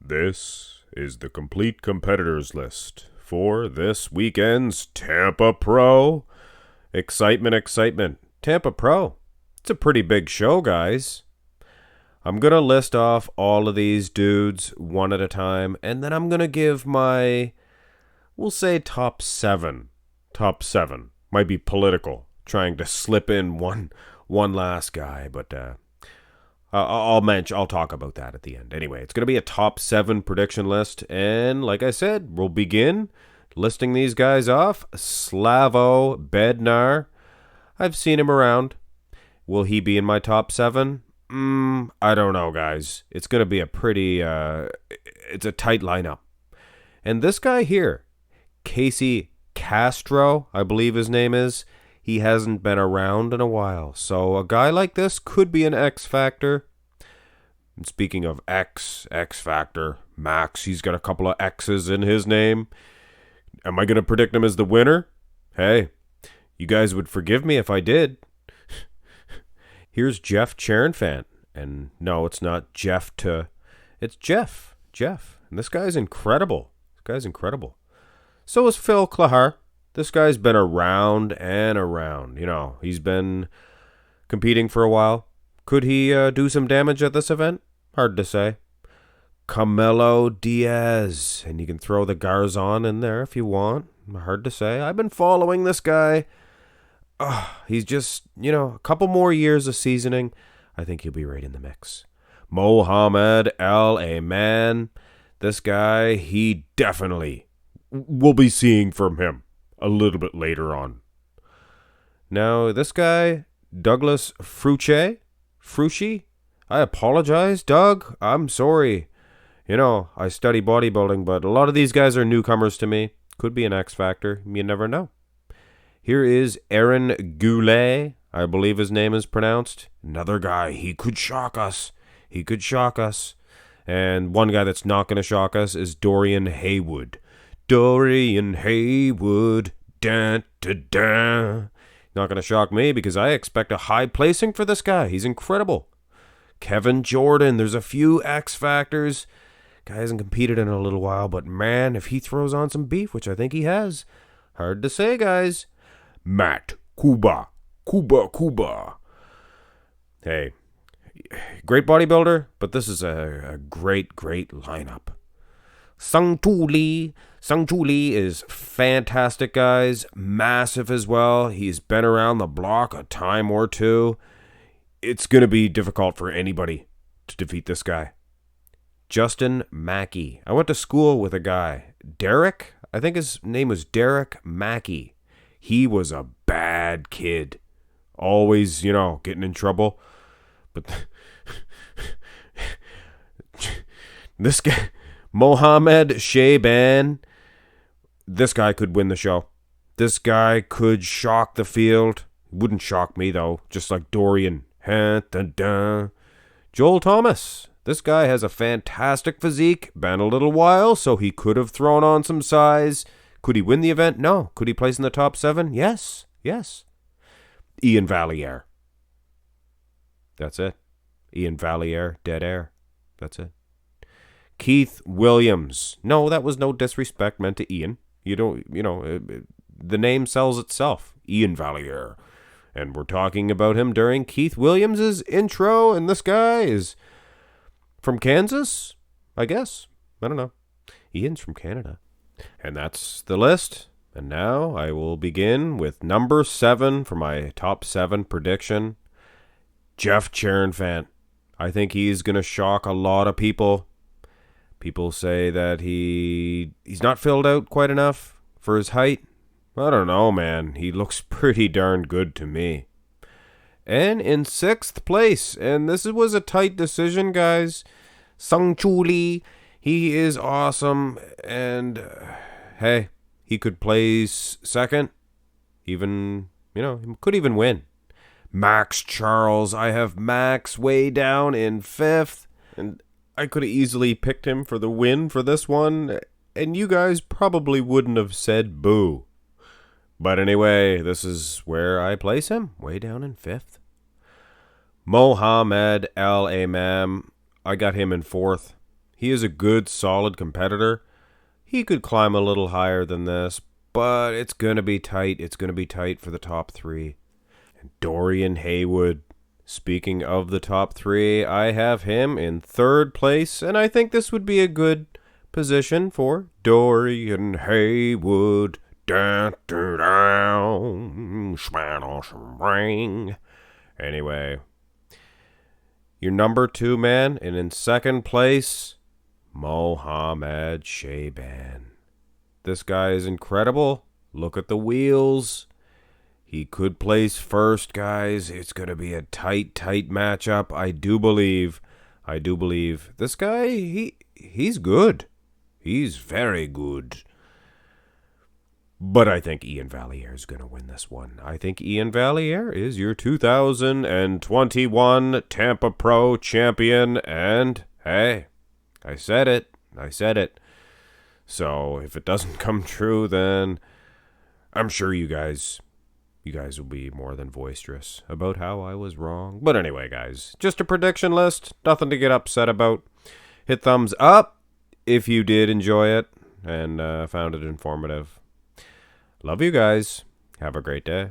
This is the complete competitors list for this weekend's Tampa Pro. Excitement, excitement. Tampa Pro. It's a pretty big show, guys. I'm going to list off all of these dudes one at a time, and then I'm going to give my, we'll say top seven. Top seven. Might be political, trying to slip in one last guy, but I'll talk about that at the end. Anyway, it's going to be a top 7 prediction list. And like I said, we'll begin listing these guys off. Slavo Bednar. I've seen him around. Will he be in my top 7? I don't know, guys. It's going to be a pretty, it's a tight lineup. And this guy here, Casey Castro, I believe his name is, he hasn't been around in a while. So a guy like this could be an X Factor. And speaking of X Factor, Max, he's got a couple of X's in his name. Am I going to predict him as the winner? Hey, you guys would forgive me if I did. Here's Jeff Cherenfant. And no, it's not it's Jeff. And this guy's incredible. So is Phil Klahar. This guy's been around and around. You know, he's been competing for a while. Could he do some damage at this event? Hard to say. Camilo Diaz. And you can throw the Garzon in there if you want. Hard to say. I've been following this guy. He's just, a couple more years of seasoning. I think he'll be right in the mix. Mohamed El Aman. This guy, he definitely will be seeing from him a little bit later on. Now, this guy, Douglas Frucci, I apologize, Doug. I'm sorry. I study bodybuilding, but a lot of these guys are newcomers to me. Could be an X Factor. You never know. Here is Aaron Goulet. I believe his name is pronounced. Another guy. He could shock us. And one guy that's not going to shock us is Dorian Haywood. Dorian Haywood. Dun, dun, dun. Not going to shock me because I expect a high placing for this guy. He's incredible. Kevin Jordan. There's a few X Factors. Guy hasn't competed in a little while, but man, if he throws on some beef, which I think he has, hard to say, guys. Matt Kuba. Hey, great bodybuilder, but this is a great lineup. Sung Tu Lee is fantastic, guys. Massive as well. He's been around the block a time or two. It's going to be difficult for anybody to defeat this guy. Justin Mackey. I went to school with a guy. Derek? I think his name was Derek Mackey. He was a bad kid. Always, getting in trouble. But this guy, Mohamed Shaban, this guy could win the show. This guy could shock the field. Wouldn't shock me, though, just like Dorian. Joel Thomas. This guy has a fantastic physique. Been a little while, so he could have thrown on some size. Could he win the event? No. Could he place in the top 7? Yes. Ian Valliere. That's it. Ian Valliere, dead air. That's it. Keith Williams. No, that was no disrespect meant to Ian. You don't, the name sells itself. Ian Valliere. And we're talking about him during Keith Williams' intro, and this guy is from Kansas, I guess. I don't know. Ian's from Canada. And that's the list. And now I will begin with number 7 for my top 7 prediction. Jeff Cherenfant. I think he's going to shock a lot of people. People say that he's not filled out quite enough for his height. I don't know, man. He looks pretty darn good to me. And in 6th place, and this was a tight decision, guys, Sung Tu Lee. He is awesome, and hey, he could place 2nd. Even, he could even win. Max Charles. I have Max way down in 5th, and I could have easily picked him for the win for this one, and you guys probably wouldn't have said boo. But anyway, this is where I place him, way down in 5th. Mohamed El Imam. I got him in 4th. He is a good, solid competitor. He could climb a little higher than this, but it's going to be tight. It's going to be tight for the top 3. And Dorian Haywood, speaking of the top 3, I have him in 3rd place, and I think this would be a good position for Dorian Haywood. Dun, dun, dun, ring. Anyway, your number 2 man, and in 2nd place, Mohammed Shaban. This guy is incredible. Look at the wheels. He could place first, guys. It's going to be a tight matchup. I do believe this guy, he's good. He's very good. But I think Ian Valliere is going to win this one. I think Ian Valliere is your 2021 Tampa Pro champion. And, hey, I said it. So if it doesn't come true, then I'm sure you guys will be more than boisterous about how I was wrong. But anyway, guys, just a prediction list. Nothing to get upset about. Hit thumbs up if you did enjoy it and found it informative. Love you guys. Have a great day.